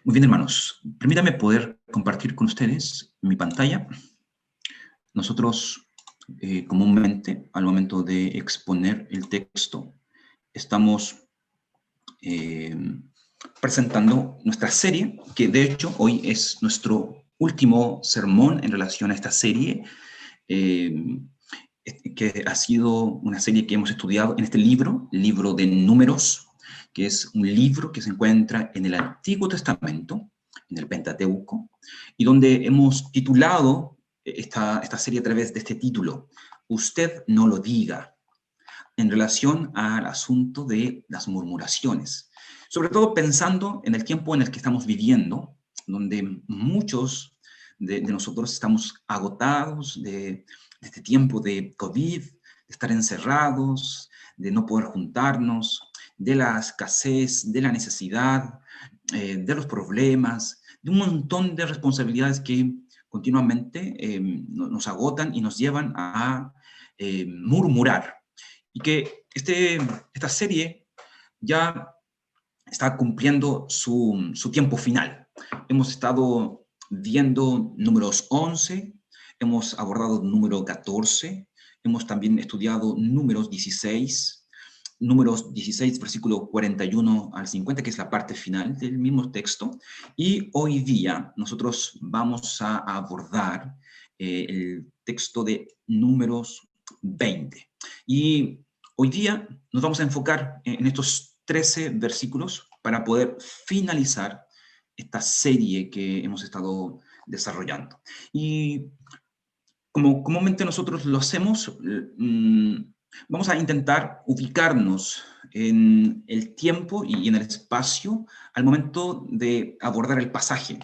Muy bien, hermanos. Permítame poder compartir con ustedes mi pantalla. Nosotros, comúnmente, al momento de exponer el texto, estamos eh, presentando nuestra serie, que de hecho hoy es nuestro último sermón en relación a esta serie, eh, que ha sido una serie que hemos estudiado en este libro de Números, que es un libro que se encuentra en el Antiguo Testamento, en el Pentateuco, y donde hemos titulado esta serie a través de este título, Usted no lo diga, en relación al asunto de las murmuraciones, sobre todo pensando en el tiempo en el que estamos viviendo, donde muchos de nosotros estamos agotados de este tiempo de COVID, de estar encerrados, de no poder juntarnos, de la escasez, de la necesidad, de los problemas, de un montón de responsabilidades que continuamente nos agotan y nos llevan a murmurar. Y que esta serie ya está cumpliendo su tiempo final. Hemos estado viendo números 11, hemos abordado número 14, hemos también estudiado números 16, números 16, versículo 41 al 50, que es la parte final del mismo texto, y hoy día nosotros vamos a abordar el texto de números 20. Y hoy día nos vamos a enfocar en estos 13 versículos para poder finalizar esta serie que hemos estado desarrollando. Y como comúnmente nosotros lo hacemos, vamos a intentar ubicarnos en el tiempo y en el espacio al momento de abordar el pasaje.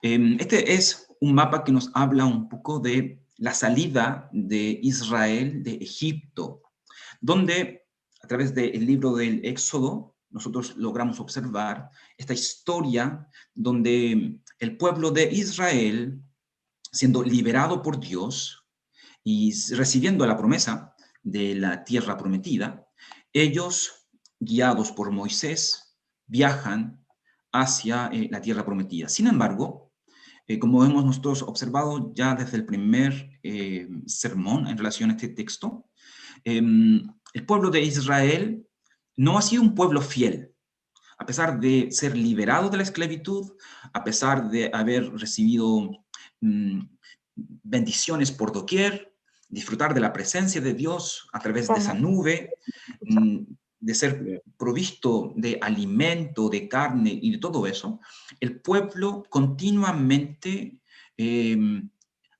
Este es un mapa que nos habla un poco de la salida de Israel de Egipto, donde a través del libro del Éxodo nosotros logramos observar esta historia donde el pueblo de Israel, siendo liberado por Dios y recibiendo la promesa de la tierra prometida, ellos, guiados por Moisés, viajan hacia la tierra prometida. Sin embargo, como hemos nosotros observado ya desde el primer sermón en relación a este texto, el pueblo de Israel no ha sido un pueblo fiel. A pesar de ser liberado de la esclavitud, a pesar de haber recibido mm, bendiciones por doquier, disfrutar de la presencia de Dios a través de esa nube, de ser provisto de alimento, de carne y de todo eso, el pueblo continuamente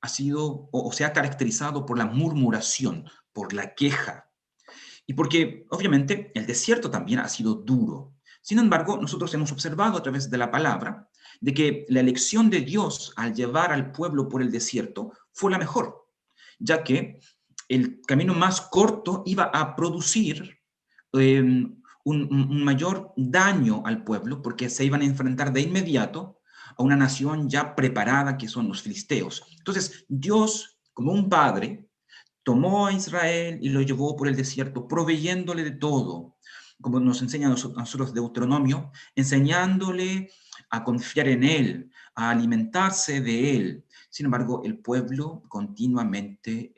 ha sido o se ha caracterizado por la murmuración, por la queja. Y porque, obviamente, el desierto también ha sido duro. Sin embargo, nosotros hemos observado a través de la palabra de que la elección de Dios al llevar al pueblo por el desierto fue la mejor, ya que el camino más corto iba a producir un mayor daño al pueblo, porque se iban a enfrentar de inmediato a una nación ya preparada, que son los filisteos. Entonces, Dios, como un padre, tomó a Israel y lo llevó por el desierto, proveyéndole de todo, como nos enseña a nosotros Deuteronomio, enseñándole a confiar en él, a alimentarse de él. Sin embargo, el pueblo continuamente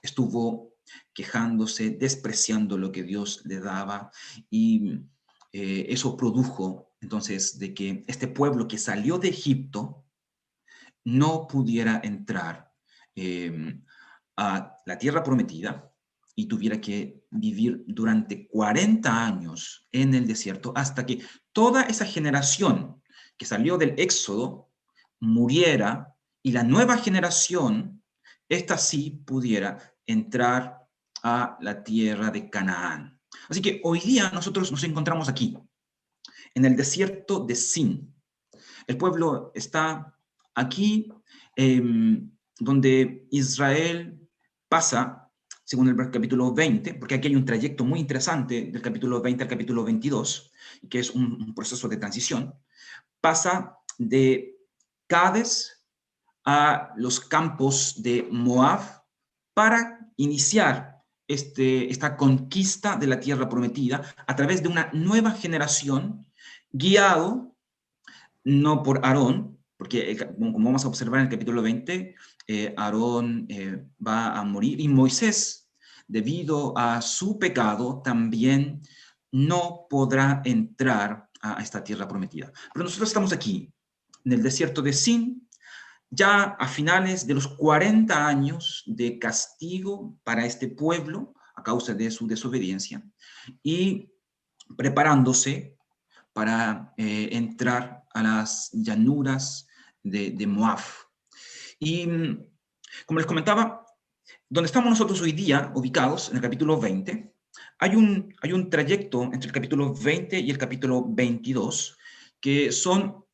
estuvo quejándose, despreciando lo que Dios le daba, y eso produjo entonces de que este pueblo que salió de Egipto no pudiera entrar a la tierra prometida y tuviera que vivir durante 40 años en el desierto hasta que toda esa generación que salió del Éxodo muriera y la nueva generación, esta sí pudiera entrar a la tierra de Canaán. Así que hoy día nosotros nos encontramos aquí, en el desierto de Sin. El pueblo está aquí, eh, donde Israel pasa, según el capítulo 20, porque aquí hay un trayecto muy interesante del capítulo 20 al capítulo 22, que es un proceso de transición, pasa de Cades a los campos de Moab para iniciar esta conquista de la tierra prometida a través de una nueva generación guiado no por Aarón, porque como vamos a observar en el capítulo 20, Aarón va a morir, y Moisés, debido a su pecado, también no podrá entrar a esta tierra prometida. Pero nosotros estamos aquí, en el desierto de Sin, ya a finales de los 40 años de castigo para este pueblo a causa de su desobediencia, y preparándose para entrar a las llanuras de Moab. Y como les comentaba, donde estamos nosotros hoy día, ubicados en el capítulo 20, hay un trayecto entre el capítulo 20 y el capítulo 22, que son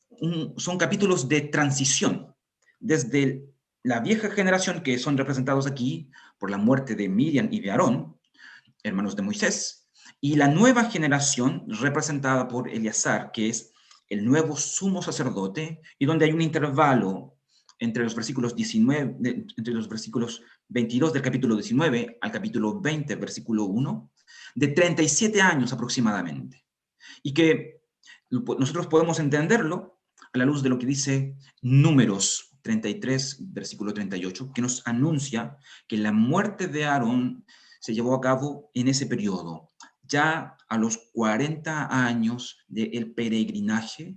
capítulos de transición, desde la vieja generación, que son representados aquí por la muerte de Miriam y de Aarón, hermanos de Moisés, y la nueva generación representada por Eleazar, que es el nuevo sumo sacerdote, y donde hay un intervalo entre los versículos 19, entre los versículos 22 del capítulo 19 al capítulo 20, versículo 1, de 37 años aproximadamente. Y que nosotros podemos entenderlo a la luz de lo que dice Números 33, versículo 38, que nos anuncia que la muerte de Aarón se llevó a cabo en ese periodo, ya a los 40 años del peregrinaje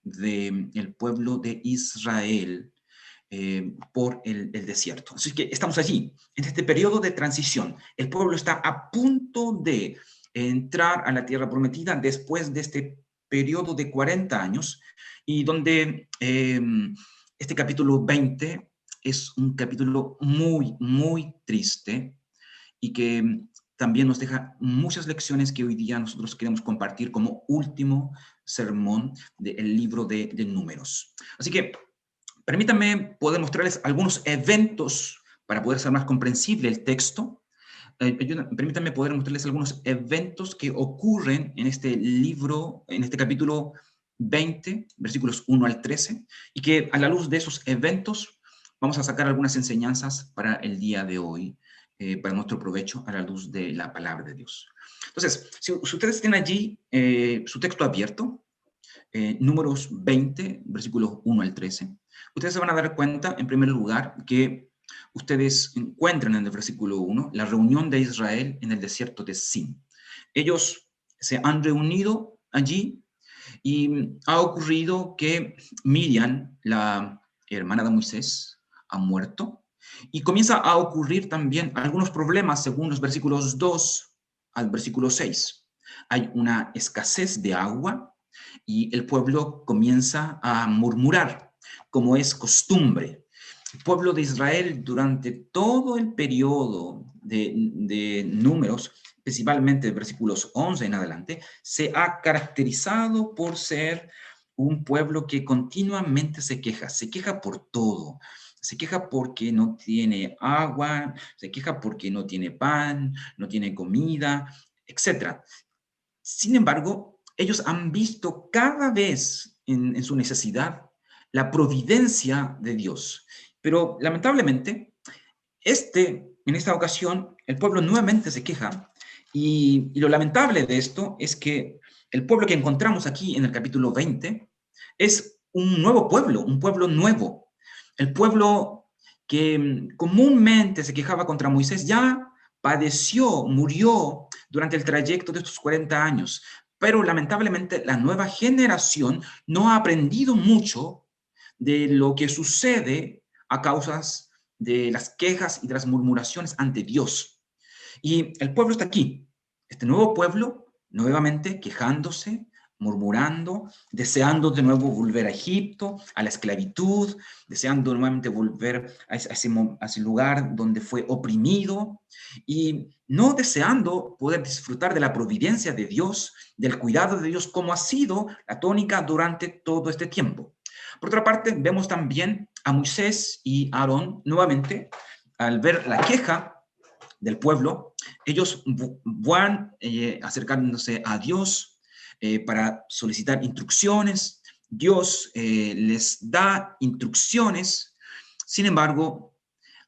del pueblo de Israel por el desierto. Así que estamos allí, en este periodo de transición. El pueblo está a punto de entrar a la tierra prometida después de este periodo de 40 años, y donde este capítulo 20 es un capítulo muy, muy triste, y que también nos deja muchas lecciones que hoy día nosotros queremos compartir como último sermón del libro de Números. Así que permítanme poder mostrarles algunos eventos para poder ser más comprensible el texto. Permítanme poder mostrarles algunos eventos que ocurren en este libro, en este capítulo 20, versículos 1 al 13, y que a la luz de esos eventos vamos a sacar algunas enseñanzas para el día de hoy, para nuestro provecho a la luz de la palabra de Dios. Entonces, si ustedes tienen allí su texto abierto, Números 20, versículos 1 al 13, ustedes se van a dar cuenta, en primer lugar, que ustedes encuentran en el versículo 1 la reunión de Israel en el desierto de Sin. Ellos se han reunido allí, y ha ocurrido que Miriam, la hermana de Moisés, ha muerto, y comienza a ocurrir también algunos problemas según los versículos 2 al versículo 6. Hay una escasez de agua, y el pueblo comienza a murmurar, como es costumbre. El pueblo de Israel durante todo el periodo de Números, principalmente de versículos 11 en adelante, se ha caracterizado por ser un pueblo que continuamente se queja por todo. Se queja porque no tiene agua, se queja porque no tiene pan, no tiene comida, etc. Sin embargo, ellos han visto cada vez en su necesidad la providencia de Dios. Pero lamentablemente, en esta ocasión, el pueblo nuevamente se queja, y lo lamentable de esto es que el pueblo que encontramos aquí en el capítulo 20 es un nuevo pueblo, un pueblo nuevo. El pueblo que comúnmente se quejaba contra Moisés ya padeció, murió durante el trayecto de estos 40 años. Pero lamentablemente la nueva generación no ha aprendido mucho de lo que sucede a causas de las quejas y de las murmuraciones ante Dios. Y el pueblo está aquí, este nuevo pueblo, nuevamente quejándose, murmurando, deseando de nuevo volver a Egipto, a la esclavitud, deseando nuevamente volver a ese lugar donde fue oprimido, y no deseando poder disfrutar de la providencia de Dios, del cuidado de Dios, como ha sido la tónica durante todo este tiempo. Por otra parte, vemos también a Moisés y Aarón nuevamente, al ver la queja del pueblo, ellos van acercándose a Dios para solicitar instrucciones. Dios les da instrucciones. Sin embargo,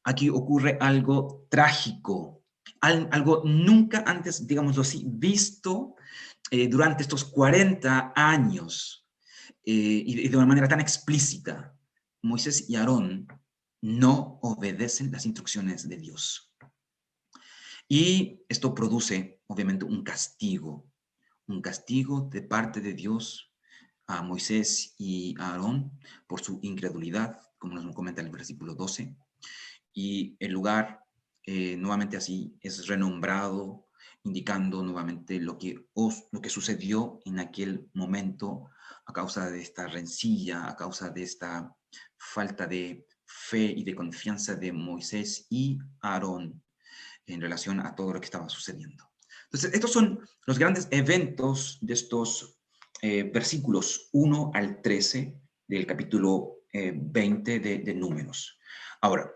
aquí ocurre algo trágico, algo nunca antes, digámoslo así, visto durante estos 40 años. y de una manera tan explícita, Moisés y Aarón no obedecen las instrucciones de Dios. Y esto produce, obviamente, un castigo de parte de Dios a Moisés y a Aarón por su incredulidad, como nos comenta el versículo 12. Y el lugar, nuevamente así, es renombrado, indicando nuevamente lo que sucedió en aquel momento a causa de esta rencilla, a causa de esta falta de fe y de confianza de Moisés y Aarón en relación a todo lo que estaba sucediendo. Entonces, estos son los grandes eventos de estos versículos 1 al 13 del capítulo 20 de Números. Ahora,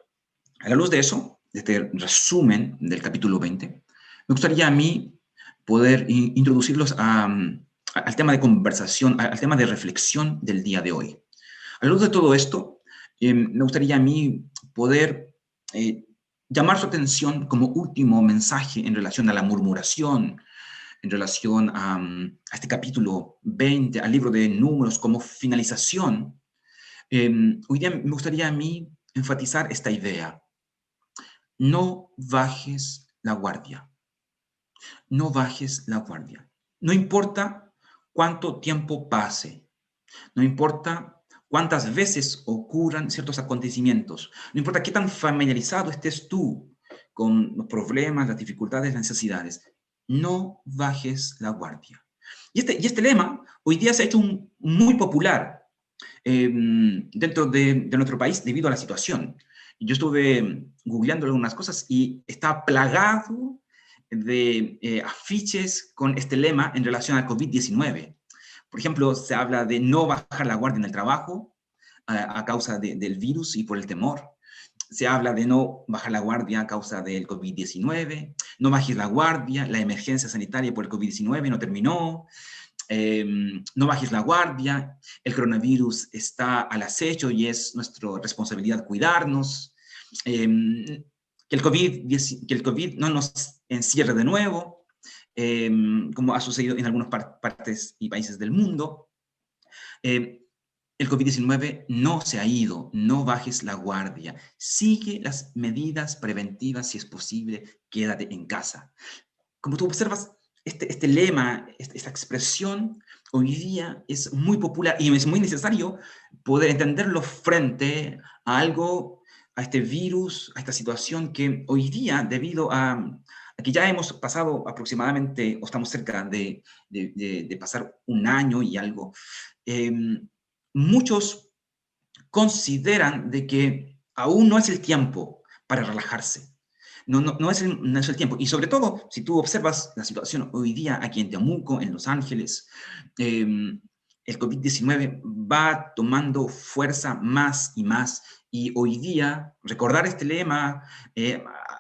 a la luz de eso, de este resumen del capítulo 20, me gustaría a mí poder introducirlos al tema de conversación, al tema de reflexión del día de hoy. A la luz de todo esto, me gustaría a mí poder llamar su atención como último mensaje en relación a la murmuración, en relación a este capítulo 20, al libro de Números como finalización. Hoy día me gustaría a mí enfatizar esta idea. No bajes la guardia. No bajes la guardia. No importa cuánto tiempo pase. No importa cuántas veces ocurran ciertos acontecimientos. No importa qué tan familiarizado estés tú con los problemas, las dificultades, las necesidades. No bajes la guardia. Y este lema hoy día se ha hecho muy popular dentro de nuestro país debido a la situación. Yo estuve googleando algunas cosas y está plagado de afiches con este lema en relación al COVID-19. Por ejemplo, se habla de no bajar la guardia en el trabajo a causa del virus y por el temor. Se habla de no bajar la guardia a causa del COVID-19. No bajes la guardia, la emergencia sanitaria por el COVID-19 no terminó. No bajes la guardia, el coronavirus está al acecho y es nuestra responsabilidad cuidarnos. Que el COVID no nos encierre de nuevo, como ha sucedido en algunas partes y países del mundo. El COVID-19 no se ha ido, no bajes la guardia, sigue las medidas preventivas si es posible, quédate en casa. Como tú observas, este lema, esta expresión, hoy día es muy popular y es muy necesario poder entenderlo frente a algo, a este virus, a esta situación que hoy día, debido a que ya hemos pasado aproximadamente, o estamos cerca de pasar un año y algo, muchos consideran de que aún no es el tiempo para relajarse. No es el tiempo. Y sobre todo, si tú observas la situación hoy día aquí en Temuco, en Los Ángeles, el COVID-19 va tomando fuerza más y más. Y hoy día, recordar este lema,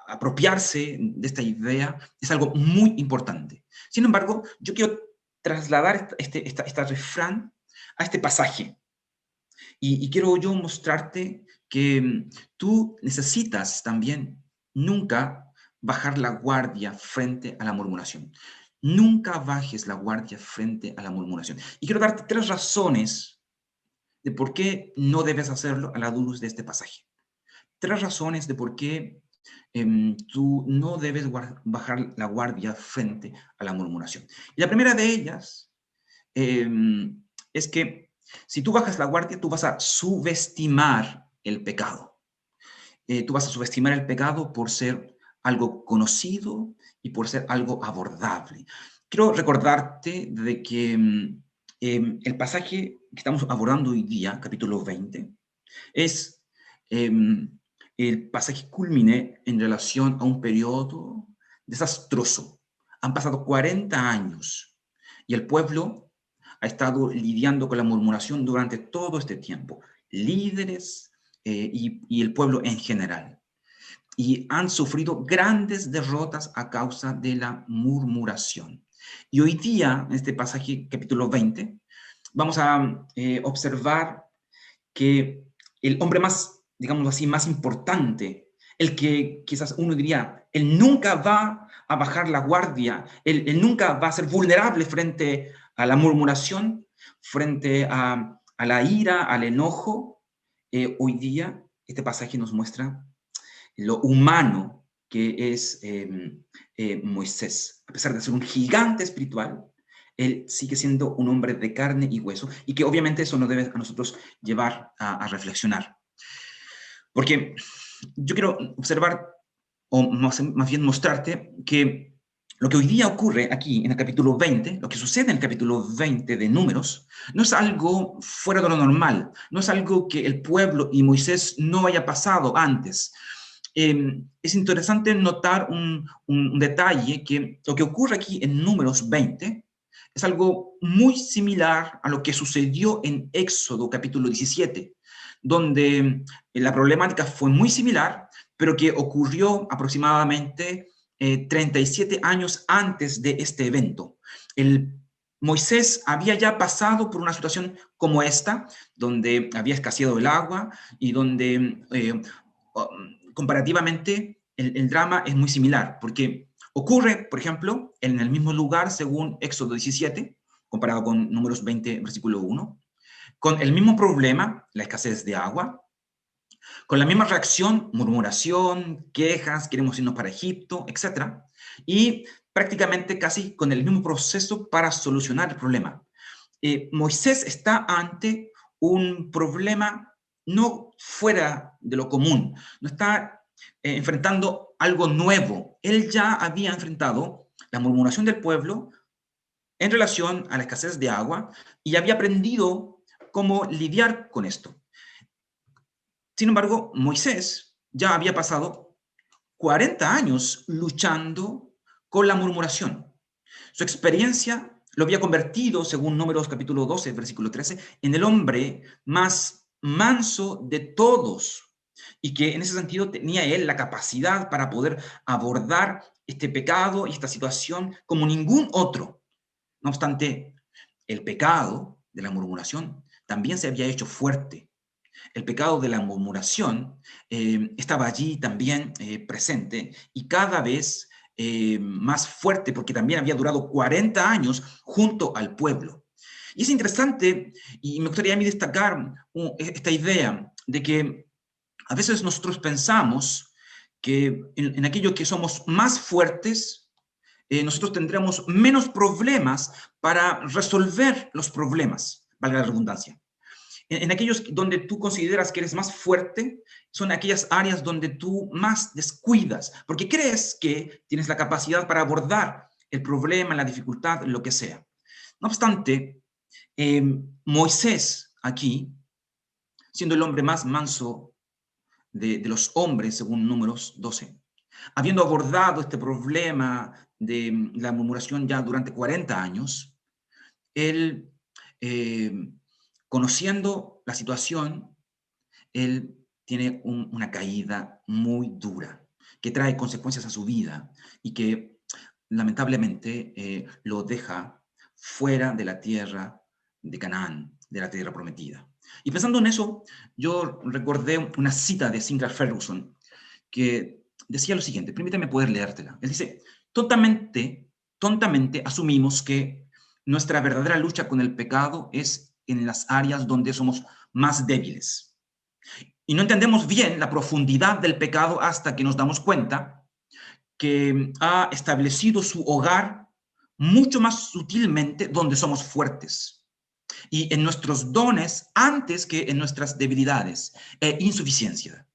apropiarse de esta idea, es algo muy importante. Sin embargo, yo quiero trasladar este refrán a este pasaje. Y quiero yo mostrarte que tú necesitas también nunca bajar la guardia frente a la murmuración. Nunca bajes la guardia frente a la murmuración. Y quiero darte 3 razones de por qué no debes hacerlo a la luz de este pasaje. 3 razones de por qué tú no debes bajar la guardia frente a la murmuración. Y la primera de ellas es que si tú bajas la guardia, tú vas a subestimar el pecado. Tú vas a subestimar el pecado por ser algo conocido y por ser algo abordable. Quiero recordarte de que el pasaje que estamos abordando hoy día, capítulo 20, es el pasaje culmine en relación a un periodo desastroso. Han pasado 40 años y el pueblo ha estado lidiando con la murmuración durante todo este tiempo. Líderes y el pueblo en general. Y han sufrido grandes derrotas a causa de la murmuración. Y hoy día, en este pasaje, capítulo 20, vamos a observar que el hombre más, digamos así, más importante, el que quizás uno diría, él nunca va a bajar la guardia, él nunca va a ser vulnerable frente a la murmuración, frente a a la ira, al enojo, hoy día este pasaje nos muestra lo humano que es Moisés. A pesar de ser un gigante espiritual, él sigue siendo un hombre de carne y hueso, y que obviamente eso nos debe a nosotros llevar a reflexionar. Porque yo quiero observar, o más bien mostrarte, que lo que hoy día ocurre aquí en el capítulo 20, lo que sucede en el capítulo 20 de Números, no es algo fuera de lo normal, no es algo que el pueblo y Moisés no haya pasado antes. Es interesante notar un detalle, que lo que ocurre aquí en Números 20 es algo muy similar a lo que sucedió en Éxodo capítulo 17, donde la problemática fue muy similar, pero que ocurrió aproximadamente 37 años antes de este evento. Moisés había ya pasado por una situación como esta, donde había escaseado el agua y donde comparativamente el drama es muy similar, porque ocurre, por ejemplo, en el mismo lugar según Éxodo 17, comparado con Números 20, versículo 1, con el mismo problema, la escasez de agua, con la misma reacción, murmuración, quejas, queremos irnos para Egipto, etc. Y prácticamente casi con el mismo proceso para solucionar el problema. Moisés está ante un problema no fuera de lo común, no está enfrentando algo nuevo. Él ya había enfrentado la murmuración del pueblo en relación a la escasez de agua y había aprendido cómo lidiar con esto. Sin embargo, Moisés ya había pasado 40 años luchando con la murmuración. Su experiencia lo había convertido, según Números capítulo 12, versículo 13, en el hombre más manso de todos, y que en ese sentido tenía él la capacidad para poder abordar este pecado y esta situación como ningún otro. No obstante, el pecado de la murmuración también se había hecho fuerte. El pecado de la murmuración estaba allí también presente, y cada vez más fuerte, porque también había durado 40 años junto al pueblo. Y es interesante, y me gustaría a mí destacar esta idea de que a veces nosotros pensamos que en aquello que somos más fuertes, nosotros tendremos menos problemas para resolver los problemas, valga la redundancia. En aquellos donde tú consideras que eres más fuerte, son aquellas áreas donde tú más descuidas, porque crees que tienes la capacidad para abordar el problema, la dificultad, lo que sea. No obstante, Moisés aquí, siendo el hombre más manso de los hombres, según Números 12, habiendo abordado este problema de la murmuración ya durante 40 años, él, conociendo la situación, él tiene una caída muy dura, que trae consecuencias a su vida y que lamentablemente lo deja fuera de la tierra de Canaán, de la tierra prometida. Y pensando en eso, yo recordé una cita de Sinclair Ferguson que decía lo siguiente, permítame poder leértela. Él dice, tontamente asumimos que nuestra verdadera lucha con el pecado es en las áreas donde somos más débiles. Y no entendemos bien la profundidad del pecado hasta que nos damos cuenta que ha establecido su hogar mucho más sutilmente donde somos fuertes y en nuestros dones antes que en nuestras debilidades e insuficiencia.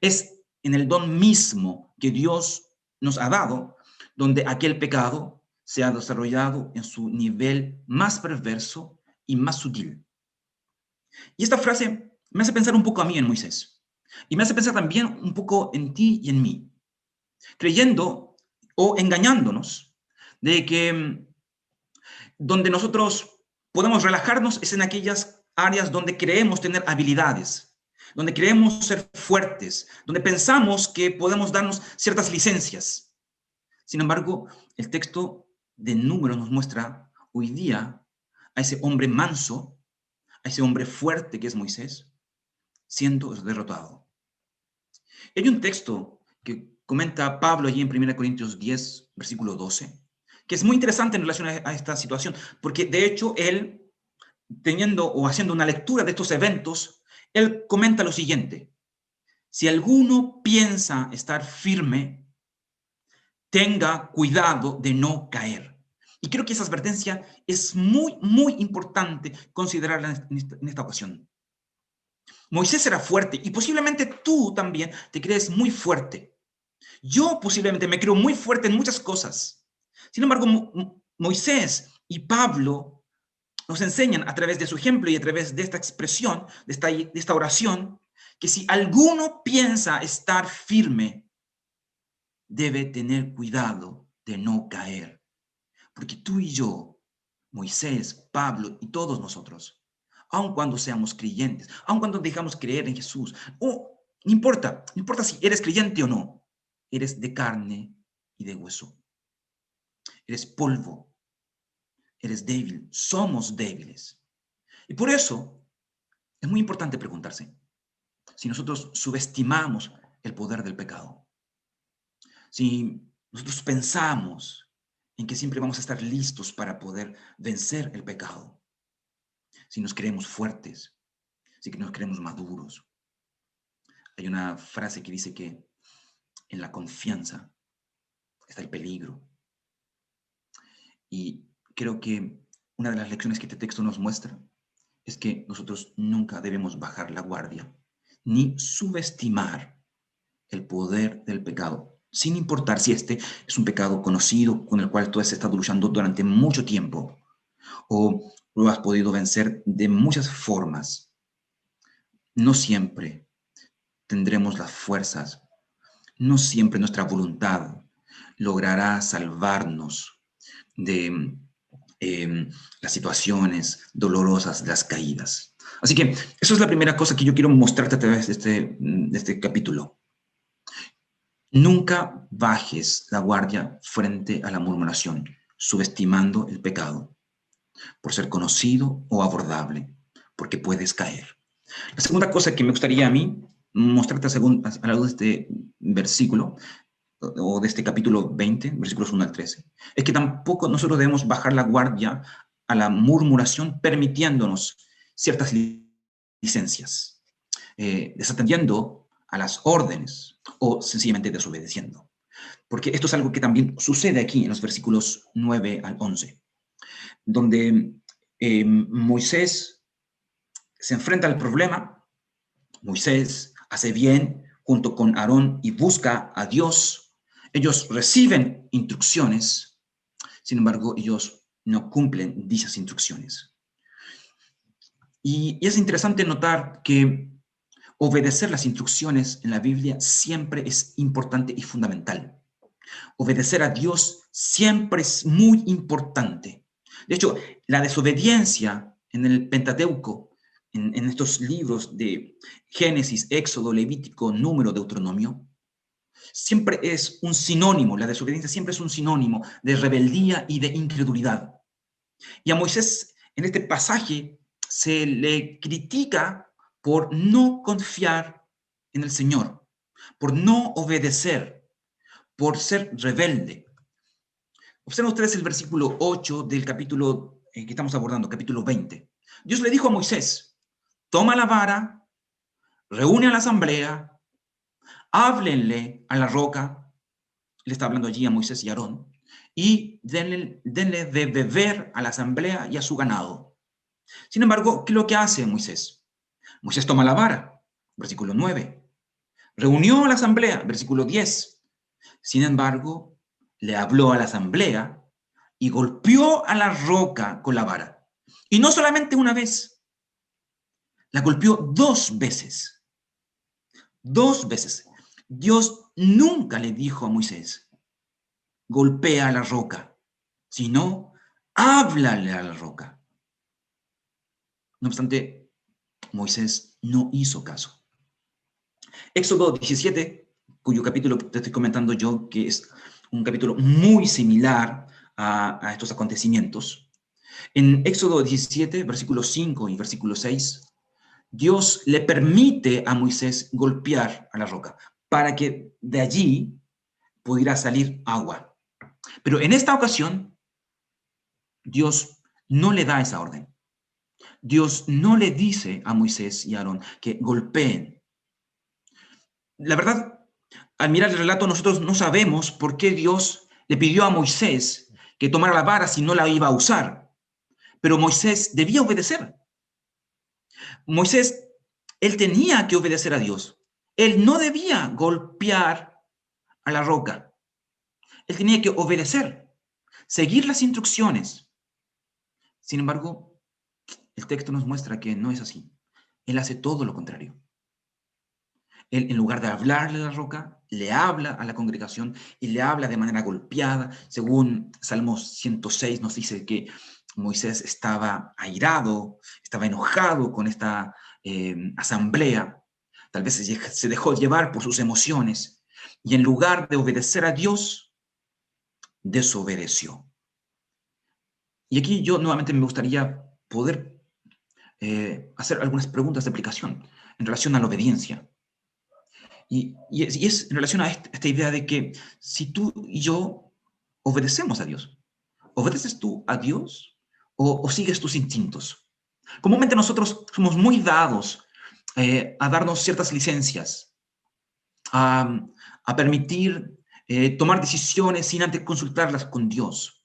Es en el don mismo que Dios nos ha dado donde aquel pecado se ha desarrollado en su nivel más perverso y más sutil. Y esta frase me hace pensar un poco a mí en Moisés. Y me hace pensar también un poco en ti y en mí. Creyendo o engañándonos de que donde nosotros podemos relajarnos es en aquellas áreas donde creemos tener habilidades, donde creemos ser fuertes, donde pensamos que podemos darnos ciertas licencias. Sin embargo, el texto de Números nos muestra hoy día a ese hombre manso, a ese hombre fuerte que es Moisés, siendo derrotado. Hay un texto que comenta Pablo allí en 1 Corintios 10, versículo 12, que es muy interesante en relación a esta situación, porque de hecho él teniendo o haciendo una lectura de estos eventos, él comenta lo siguiente: si alguno piensa estar firme, tenga cuidado de no caer. Y creo que esa advertencia es muy, muy importante considerarla en esta ocasión. Moisés era fuerte y posiblemente tú también te crees muy fuerte. Yo posiblemente me creo muy fuerte en muchas cosas. Sin embargo, Moisés y Pablo nos enseñan a través de su ejemplo y a través de esta expresión, de esta oración, que si alguno piensa estar firme, debe tener cuidado de no caer. Porque tú y yo, Moisés, Pablo y todos nosotros, aun cuando seamos creyentes, aun cuando dejamos creer en Jesús, no importa si eres creyente o no, eres de carne y de hueso. Eres polvo, eres débil, somos débiles. Y por eso es muy importante preguntarse si nosotros subestimamos el poder del pecado, si nosotros pensamos en que siempre vamos a estar listos para poder vencer el pecado, si nos creemos fuertes, si nos creemos maduros. Hay una frase que dice que en la confianza está el peligro. Y creo que una de las lecciones que este texto nos muestra es que nosotros nunca debemos bajar la guardia, ni subestimar el poder del pecado, sin importar si este es un pecado conocido con el cual tú has estado luchando durante mucho tiempo o lo has podido vencer de muchas formas. No siempre tendremos las fuerzas, no siempre nuestra voluntad logrará salvarnos de las situaciones dolorosas, de las caídas. Así que eso es la primera cosa que yo quiero mostrarte a través de este capítulo. Nunca bajes la guardia frente a la murmuración, subestimando el pecado, por ser conocido o abordable, porque puedes caer. La segunda cosa que me gustaría a mí mostrarte a la luz de este versículo, o de este capítulo 20, versículos 1 al 13, es que tampoco nosotros debemos bajar la guardia a la murmuración permitiéndonos ciertas licencias, desatendiendo a las órdenes o sencillamente desobedeciendo. Porque esto es algo que también sucede aquí en los versículos 9 al 11, donde Moisés se enfrenta al problema. Moisés hace bien junto con Aarón y busca a Dios. Ellos reciben instrucciones, sin embargo, ellos no cumplen dichas instrucciones. Y es interesante notar que obedecer las instrucciones en la Biblia siempre es importante y fundamental. Obedecer a Dios siempre es muy importante. De hecho, la desobediencia en el Pentateuco, en estos libros de Génesis, Éxodo, Levítico, Número, Deuteronomio, siempre es un sinónimo, la desobediencia siempre es un sinónimo de rebeldía y de incredulidad. Y a Moisés en este pasaje se le critica por no confiar en el Señor, por no obedecer, por ser rebelde. Observen ustedes el versículo 8 del capítulo que estamos abordando, capítulo 20. Dios le dijo a Moisés: toma la vara, reúne a la asamblea, háblenle a la roca, le está hablando allí a Moisés y a Aarón, y denle de beber a la asamblea y a su ganado. Sin embargo, ¿qué es lo que hace Moisés? Moisés toma la vara, versículo 9. Reunió a la asamblea, versículo 10. Sin embargo, le habló a la asamblea y golpeó a la roca con la vara. Y no solamente una vez, la golpeó 2 veces. 2 veces. Dios nunca le dijo a Moisés: golpea a la roca, sino háblale a la roca. No obstante, Moisés no hizo caso. Éxodo 17, cuyo capítulo te estoy comentando yo, que es un capítulo muy similar a estos acontecimientos. En Éxodo 17, versículos 5 y versículo 6, Dios le permite a Moisés golpear a la roca para que de allí pudiera salir agua. Pero en esta ocasión, Dios no le da esa orden. Dios no le dice a Moisés y a Aarón que golpeen. La verdad, al mirar el relato, nosotros no sabemos por qué Dios le pidió a Moisés que tomara la vara si no la iba a usar. Pero Moisés debía obedecer. Moisés, él tenía que obedecer a Dios. Él no debía golpear a la roca. Él tenía que obedecer, seguir las instrucciones. Sin embargo, el texto nos muestra que no es así. Él hace todo lo contrario. Él, en lugar de hablarle a la roca, le habla a la congregación y le habla de manera golpeada. Según Salmos 106 nos dice que Moisés estaba airado, estaba enojado con esta asamblea. Tal vez se dejó llevar por sus emociones y en lugar de obedecer a Dios, desobedeció. Y aquí yo nuevamente me gustaría poder hacer algunas preguntas de aplicación en relación a la obediencia. Y es en relación a esta idea de que si tú y yo obedecemos a Dios, ¿obedeces tú a Dios o sigues tus instintos? Comúnmente nosotros somos muy dados a darnos ciertas licencias, a permitir tomar decisiones sin antes consultarlas con Dios,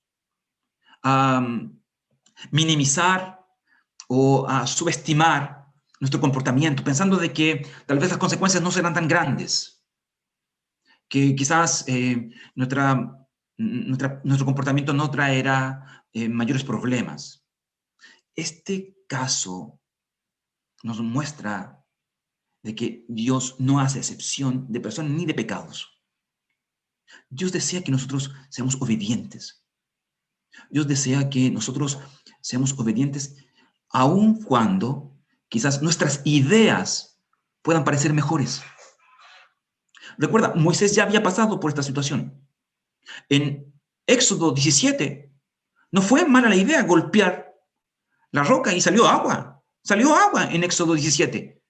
a minimizar o a subestimar nuestro comportamiento, pensando de que tal vez las consecuencias no serán tan grandes, que quizás nuestro comportamiento no traerá mayores problemas. Este caso nos muestra de que Dios no hace excepción de personas ni de pecados. Dios desea que nosotros seamos obedientes. Dios desea que nosotros seamos obedientes aun cuando quizás nuestras ideas puedan parecer mejores. Recuerda, Moisés ya había pasado por esta situación. En Éxodo 17, no fue mala la idea golpear la roca y salió agua. Salió agua en Éxodo 17.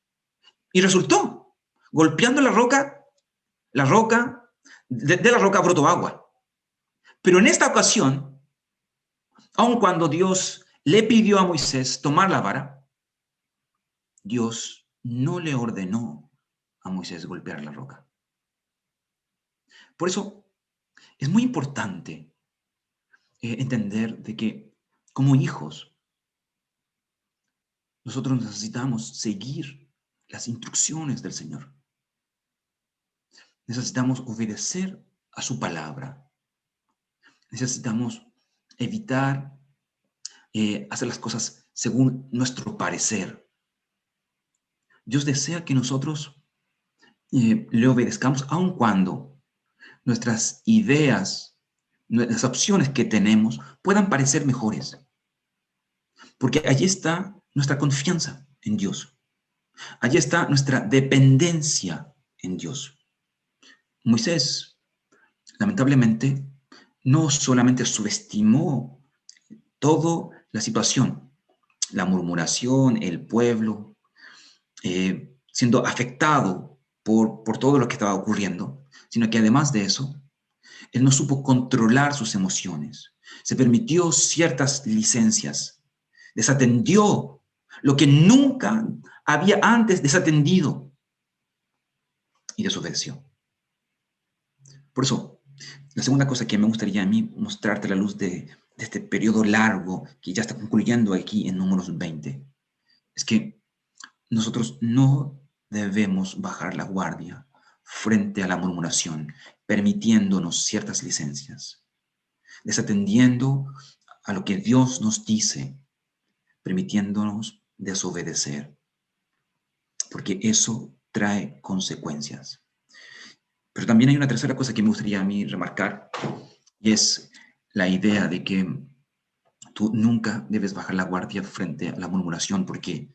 Y resultó, golpeando la roca, de la roca brotó agua. Pero en esta ocasión, aun cuando Dios le pidió a Moisés tomar la vara, Dios no le ordenó a Moisés golpear la roca. Por eso es muy importante entender de que como hijos nosotros necesitamos seguir las instrucciones del Señor. Necesitamos obedecer a su palabra. Necesitamos evitar hacer las cosas según nuestro parecer. Dios desea que nosotros le obedezcamos aun cuando nuestras ideas, las opciones que tenemos puedan parecer mejores. Porque allí está nuestra confianza en Dios. Allí está nuestra dependencia en Dios. Moisés, lamentablemente, no solamente subestimó toda la situación, la murmuración, el pueblo, siendo afectado por todo lo que estaba ocurriendo, sino que además de eso, él no supo controlar sus emociones, se permitió ciertas licencias, desatendió lo que nunca había antes desatendido y desobedeció. Por eso, la segunda cosa que me gustaría a mí mostrarte a la luz de este periodo largo que ya está concluyendo aquí en Números 20, es que nosotros no debemos bajar la guardia frente a la murmuración, permitiéndonos ciertas licencias, desatendiendo a lo que Dios nos dice, permitiéndonos desobedecer, porque eso trae consecuencias. Pero también hay una tercera cosa que me gustaría a mí remarcar, y es la idea de que tú nunca debes bajar la guardia frente a la murmuración, porque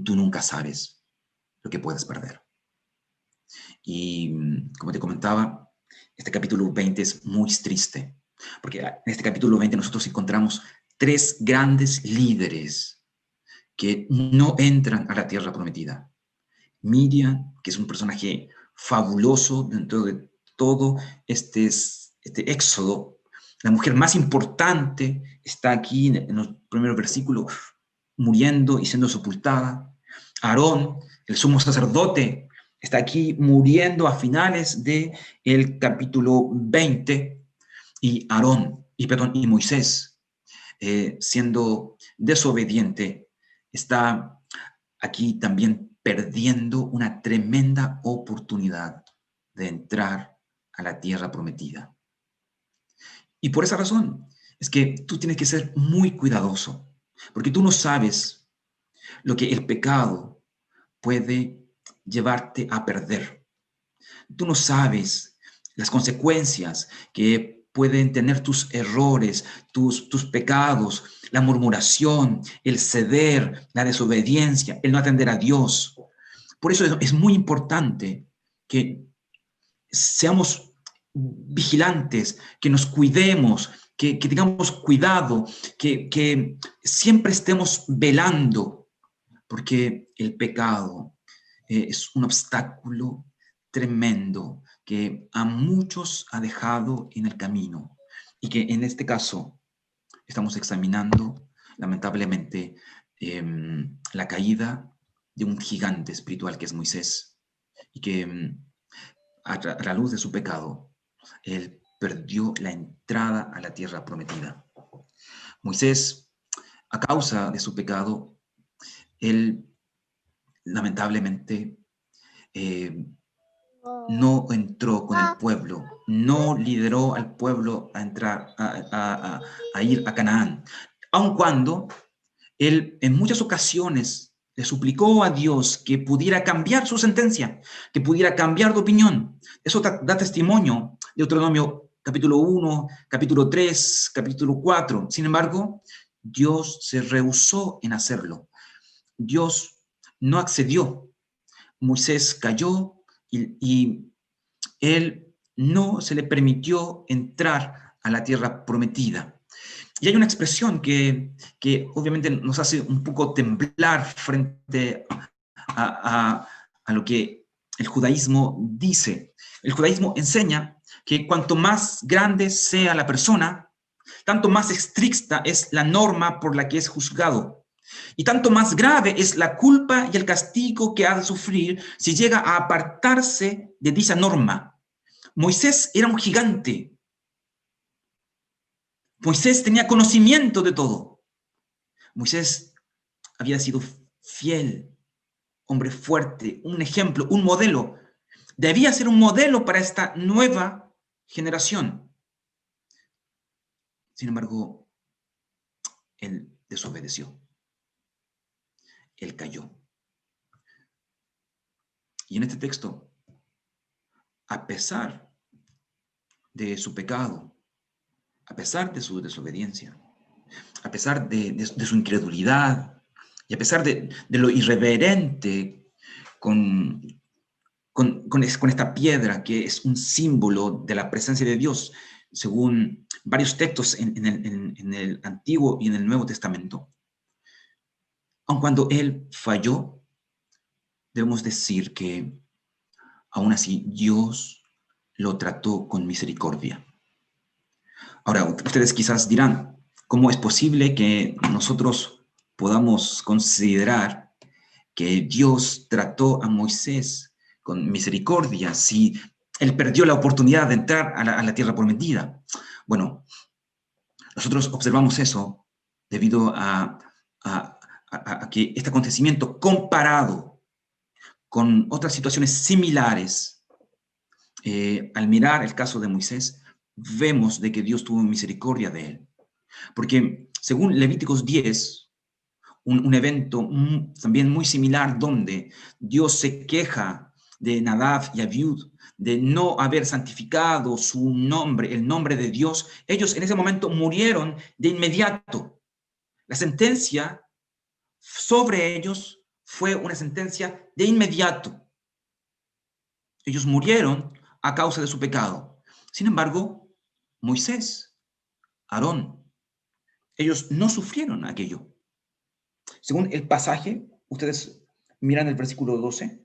tú nunca sabes lo que puedes perder. Y como te comentaba, este capítulo 20 es muy triste, porque en este capítulo 20 nosotros encontramos tres grandes líderes que no entran a la tierra prometida. Miriam, que es un personaje fabuloso dentro de todo este éxodo, la mujer más importante está aquí en los primeros versículos, muriendo y siendo sepultada. Aarón, el sumo sacerdote, está aquí muriendo a finales del capítulo 20. Y y Moisés, siendo desobediente, está aquí también perdiendo una tremenda oportunidad de entrar a la tierra prometida. Y por esa razón es que tú tienes que ser muy cuidadoso, porque tú no sabes lo que el pecado puede llevarte a perder. Tú no sabes las consecuencias que pueden tener tus errores, tus pecados, la murmuración, el ceder, la desobediencia, el no atender a Dios. Por eso es muy importante que seamos vigilantes, que nos cuidemos, que tengamos cuidado, que siempre estemos velando, porque el pecado es un obstáculo tremendo que a muchos ha dejado en el camino y que en este caso estamos examinando, lamentablemente, la caída de un gigante espiritual que es Moisés y que a la luz de su pecado, él perdió la entrada a la tierra prometida. Moisés, a causa de su pecado, él lamentablemente no entró con el pueblo, no lideró al pueblo a entrar, a ir a Canaán, aun cuando él en muchas ocasiones le suplicó a Dios que pudiera cambiar su sentencia, que pudiera cambiar de opinión. Eso da testimonio de Deuteronomio capítulo 1, capítulo 3, capítulo 4. Sin embargo, Dios se rehusó en hacerlo. Dios no accedió. Moisés cayó y él no se le permitió entrar a la tierra prometida. Y hay una expresión que obviamente nos hace un poco temblar frente a lo que el judaísmo dice. El judaísmo enseña que cuanto más grande sea la persona, tanto más estricta es la norma por la que es juzgado. Y tanto más grave es la culpa y el castigo que ha de sufrir si llega a apartarse de dicha norma. Moisés era un gigante. Moisés tenía conocimiento de todo. Moisés había sido fiel, hombre fuerte, un ejemplo, un modelo. Debía ser un modelo para esta nueva generación. Sin embargo, él desobedeció. Él cayó. Y en este texto, a pesar de su pecado, a pesar de su desobediencia, a pesar de su incredulidad y a pesar de lo irreverente con esta piedra que es un símbolo de la presencia de Dios, según varios textos en el Antiguo y en el Nuevo Testamento, aun cuando él falló, debemos decir que aún así Dios lo trató con misericordia. Ahora, ustedes quizás dirán, ¿cómo es posible que nosotros podamos considerar que Dios trató a Moisés con misericordia si él perdió la oportunidad de entrar a la tierra prometida? Bueno, nosotros observamos eso debido a que este acontecimiento comparado con otras situaciones similares, al mirar el caso de Moisés, vemos de que Dios tuvo misericordia de él. Porque según Levíticos 10, un evento también muy similar donde Dios se queja de Nadab y Abiud de no haber santificado su nombre, el nombre de Dios, ellos en ese momento murieron de inmediato. La sentencia sobre ellos fue una sentencia de inmediato. Ellos murieron a causa de su pecado. Sin embargo, Moisés, Aarón, ellos no sufrieron aquello. Según el pasaje, ustedes miran el versículo 12,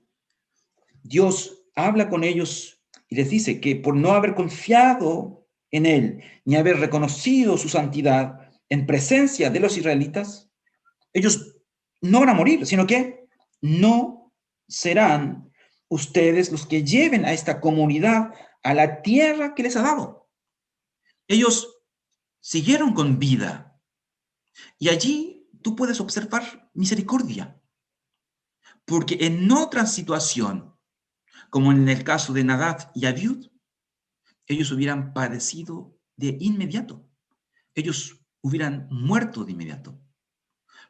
Dios habla con ellos y les dice que por no haber confiado en él, ni haber reconocido su santidad en presencia de los israelitas, ellos no van a morir, sino que no serán ustedes los que lleven a esta comunidad a la tierra que les ha dado. Ellos siguieron con vida y allí tú puedes observar misericordia, porque en otra situación, como en el caso de Nadab y Abiud, ellos hubieran padecido de inmediato. Ellos hubieran muerto de inmediato.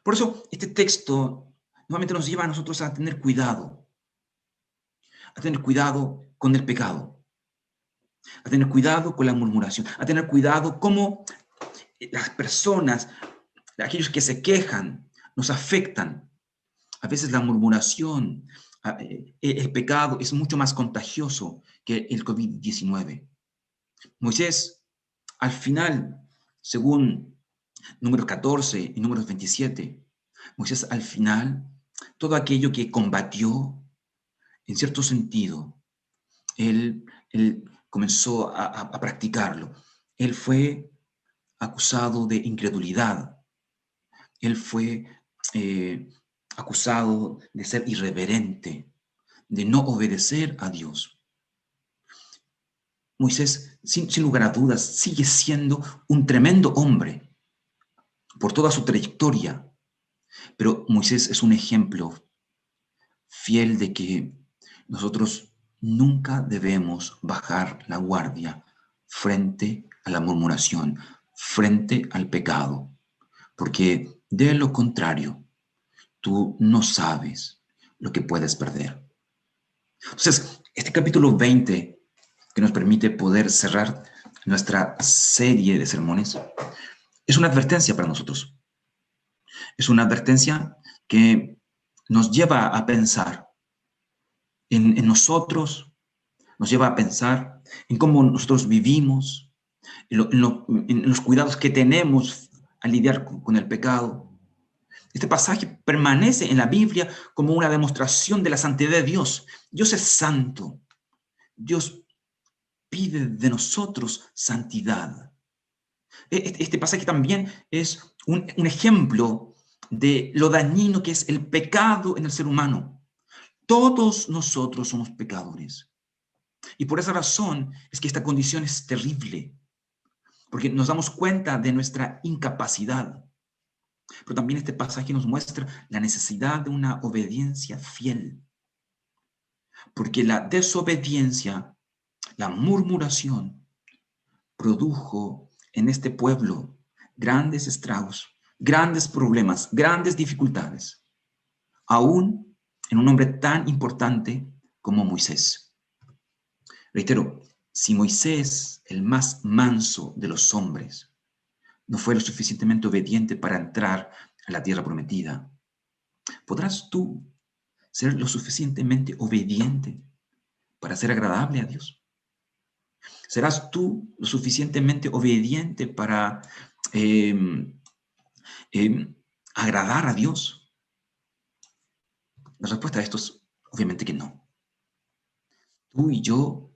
Por eso este texto nuevamente nos lleva a nosotros a tener cuidado con el pecado, a tener cuidado con la murmuración, a tener cuidado cómo las personas, aquellos que se quejan, nos afectan. A veces la murmuración, el pecado es mucho más contagioso que el COVID-19. Moisés, al final, según Números 14 y Números 27, Moisés al final, todo aquello que combatió, en cierto sentido, él comenzó a practicarlo. Él fue acusado de incredulidad. Él fue acusado de ser irreverente, de no obedecer a Dios. Moisés, sin lugar a dudas, sigue siendo un tremendo hombre por toda su trayectoria, pero Moisés es un ejemplo fiel de que nosotros nunca debemos bajar la guardia frente a la murmuración, frente al pecado, porque de lo contrario, tú no sabes lo que puedes perder. Entonces, este capítulo 20, que nos permite poder cerrar nuestra serie de sermones, es una advertencia para nosotros. Es una advertencia que nos lleva a pensar en nosotros, nos lleva a pensar en cómo nosotros vivimos, en los cuidados que tenemos al lidiar con el pecado. Este pasaje permanece en la Biblia como una demostración de la santidad de Dios. Dios es santo. Dios pide de nosotros santidad. Este pasaje también es un ejemplo de lo dañino que es el pecado en el ser humano. Todos nosotros somos pecadores. Y por esa razón es que esta condición es terrible, porque nos damos cuenta de nuestra incapacidad. Pero también este pasaje nos muestra la necesidad de una obediencia fiel, porque la desobediencia, la murmuración, produjo en este pueblo grandes estragos, grandes problemas, grandes dificultades, aún en un hombre tan importante como Moisés. Reitero, si Moisés, el más manso de los hombres, no fue lo suficientemente obediente para entrar a la tierra prometida, ¿podrás tú ser lo suficientemente obediente para ser agradable a Dios? ¿Serás tú lo suficientemente obediente para eh, agradar a Dios? La respuesta a esto es obviamente que no. Tú y yo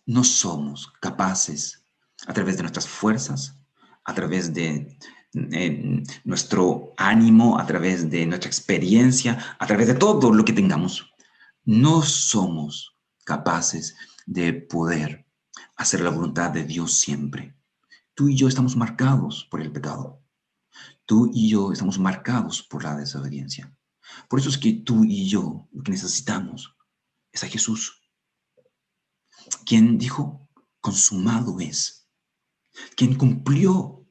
no somos capaces, a través de nuestras fuerzas, a través de nuestro ánimo, a través de nuestra experiencia, a través de todo lo que tengamos, no somos capaces de poder hacer la voluntad de Dios siempre. Tú y yo estamos marcados por el pecado. Tú y yo estamos marcados por la desobediencia. Por eso es que tú y yo lo que necesitamos es a Jesús, quien dijo, consumado es, quien cumplió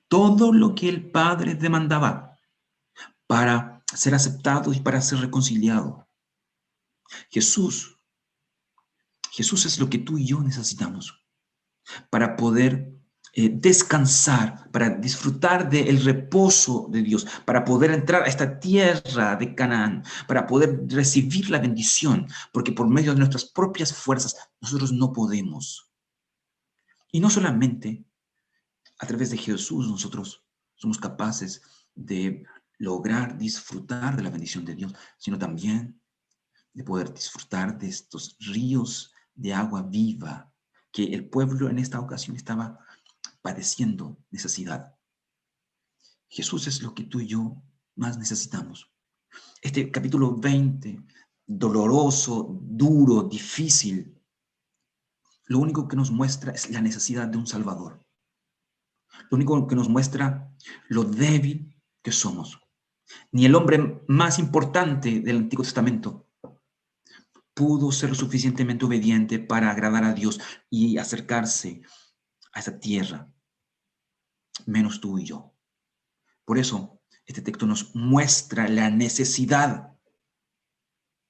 todo lo que el Padre demandaba para ser aceptado y para ser reconciliado. Jesús es lo que tú y yo necesitamos para poder descansar, para disfrutar del reposo de Dios, para poder entrar a esta tierra de Canaán, para poder recibir la bendición, porque por medio de nuestras propias fuerzas nosotros no podemos. Y no solamente a través de Jesús nosotros somos capaces de lograr disfrutar de la bendición de Dios, sino también de poder disfrutar de estos ríos de agua viva que el pueblo en esta ocasión estaba padeciendo necesidad. Jesús es lo que tú y yo más necesitamos. Este capítulo 20, doloroso, duro, difícil, lo único que nos muestra es la necesidad de un Salvador. Lo único que nos muestra lo débil que somos. Ni el hombre más importante del Antiguo Testamento pudo ser lo suficientemente obediente para agradar a Dios y acercarse a esa tierra, menos tú y yo. Por eso, este texto nos muestra la necesidad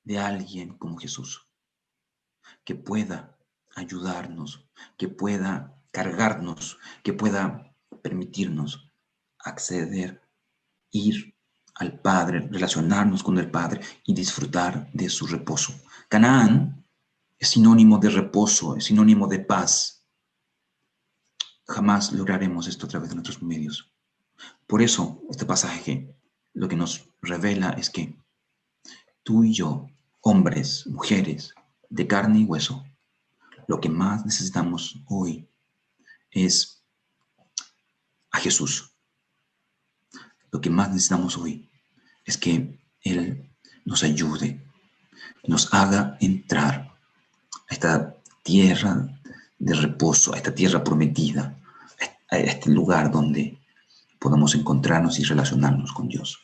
de alguien como Jesús, que pueda ayudarnos, que pueda cargarnos, que pueda permitirnos acceder, ir al Padre, relacionarnos con el Padre y disfrutar de su reposo. Canaán es sinónimo de reposo, es sinónimo de paz. Jamás lograremos esto a través de nuestros medios. Por eso, este pasaje lo que nos revela es que tú y yo, hombres, mujeres, de carne y hueso, lo que más necesitamos hoy es a Jesús. Lo que más necesitamos hoy es que Él nos ayude, nos haga entrar a esta tierra de reposo, a esta tierra prometida, a este lugar donde podamos encontrarnos y relacionarnos con Dios.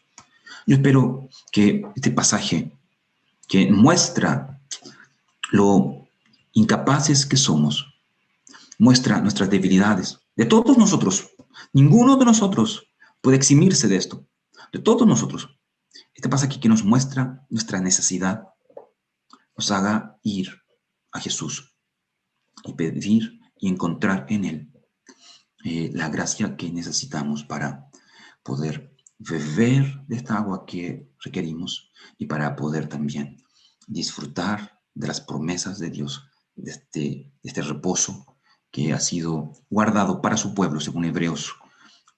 Yo espero que este pasaje que muestra lo incapaces que somos, muestra nuestras debilidades, de todos nosotros. Ninguno de nosotros puede eximirse de esto, de todos nosotros. Este pasaje que nos muestra nuestra necesidad, nos haga ir a Jesús y pedir y encontrar en Él la gracia que necesitamos para poder beber de esta agua que requerimos y para poder también disfrutar de las promesas de Dios, de este reposo que ha sido guardado para su pueblo, según Hebreos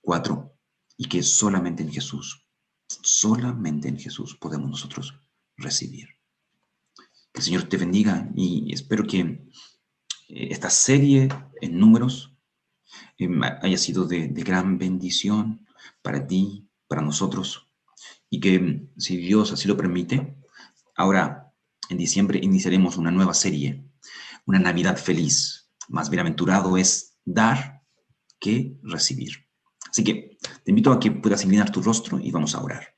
4, y que solamente en Jesús podemos nosotros recibir. Que el Señor te bendiga y espero que esta serie en números haya sido de gran bendición para ti, para nosotros, y que si Dios así lo permite, ahora en diciembre iniciaremos una nueva serie, una Navidad feliz. Más bienaventurado es dar que recibir. Así que te invito a que puedas inclinar tu rostro y vamos a orar.